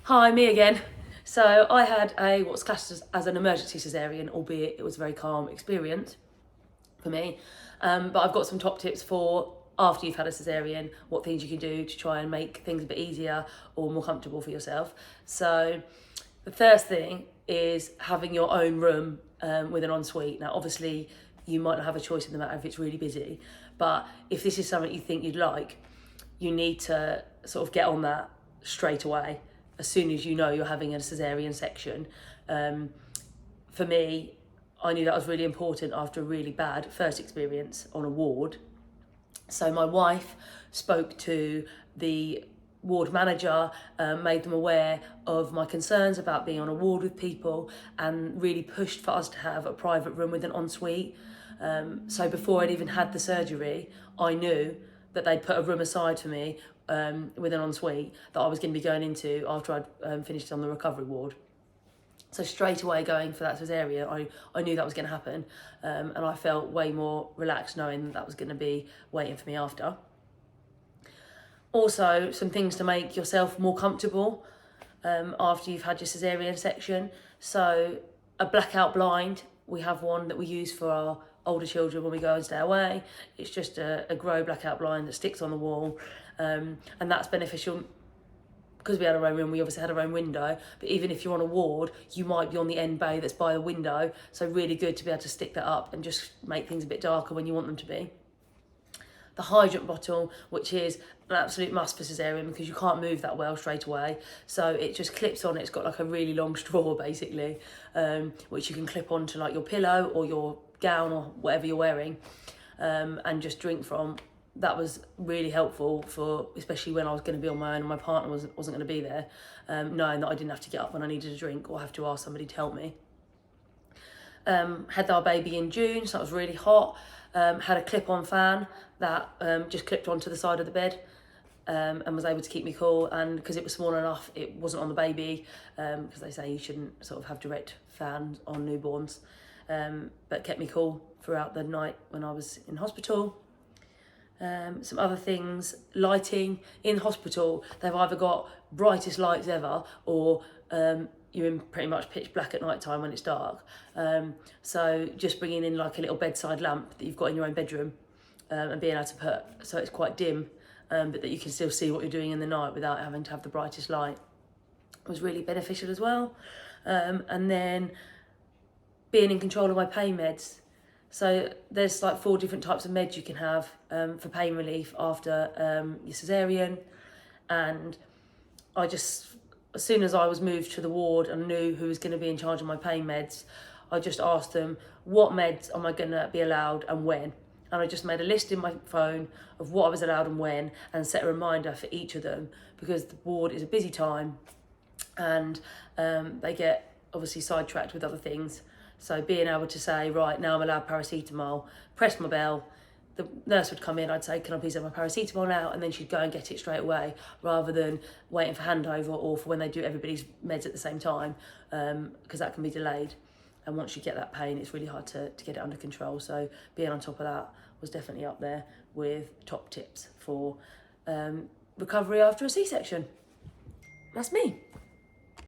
Hi, me again. So I had what's classed as an emergency caesarean, albeit it was a very calm experience for me. But I've got some top tips for after you've had a caesarean, what things you can do to try and make things a bit easier or more comfortable for yourself. So the first thing is having your own room with an ensuite. Now, obviously, you might not have a choice in the matter if it's really busy, but if this is something you think you'd like, you need to sort of get on that straight away as soon as you know you're having a caesarean section. For me, I knew that was really important after a really bad first experience on a ward. So my wife spoke to the ward manager, made them aware of my concerns about being on a ward with people, and really pushed for us to have a private room with an ensuite. So before I'd even had the surgery, I knew that they'd put a room aside for me with an ensuite that I was going to be going into after I'd finished on the recovery ward. So straight away going for that caesarean, I knew that was going to happen, and I felt way more relaxed knowing that was going to be waiting for me after. Also, some things to make yourself more comfortable after you've had your caesarean section. So a blackout blind, we have one that we use for our older children when we go and stay away. It's just a grey blackout blind that sticks on the wall, and that's beneficial because we had our own room. We obviously had our own window, but even if you're on a ward, you might be on the end bay that's by the window, so really good to be able to stick that up and just make things a bit darker when you want them to be. The hydrant bottle, which is an absolute must for caesarean because you can't move that well straight away, so it just clips on. It's got like a really long straw basically, which you can clip onto like your pillow or your gown or whatever you're wearing, and just drink from. That was really helpful for, especially when I was going to be on my own and my partner wasn't going to be there, knowing that I didn't have to get up when I needed a drink or have to ask somebody to help me. Had our baby in June, so it was really hot. Had a clip-on fan that just clipped onto the side of the bed, and was able to keep me cool. And because it was small enough, it wasn't on the baby, because they say you shouldn't sort of have direct fans on newborns, but kept me cool throughout the night when I was in hospital. Some other things, lighting in hospital, they've either got brightest lights ever or you're in pretty much pitch black at night time when it's dark. So just bringing in like a little bedside lamp that you've got in your own bedroom, and being able to put, so it's quite dim, but that you can still see what you're doing in the night without having to have the brightest light, was really beneficial as well. And then being in control of my pain meds. So there's like 4 different types of meds you can have for pain relief after your caesarean. And I just, as soon as I was moved to the ward and knew who was going to be in charge of my pain meds, I just asked them, what meds am I going to be allowed and when? And I just made a list in my phone of what I was allowed and when, and set a reminder for each of them, because the ward is a busy time and they get obviously sidetracked with other things. So being able to say, right, now I'm allowed paracetamol, press my bell, the nurse would come in, I'd say, can I please have my paracetamol now? And then she'd go and get it straight away, rather than waiting for handover or for when they do everybody's meds at the same time, because that can be delayed. And once you get that pain, it's really hard to get it under control. So being on top of that was definitely up there with top tips for recovery after a C-section. That's me.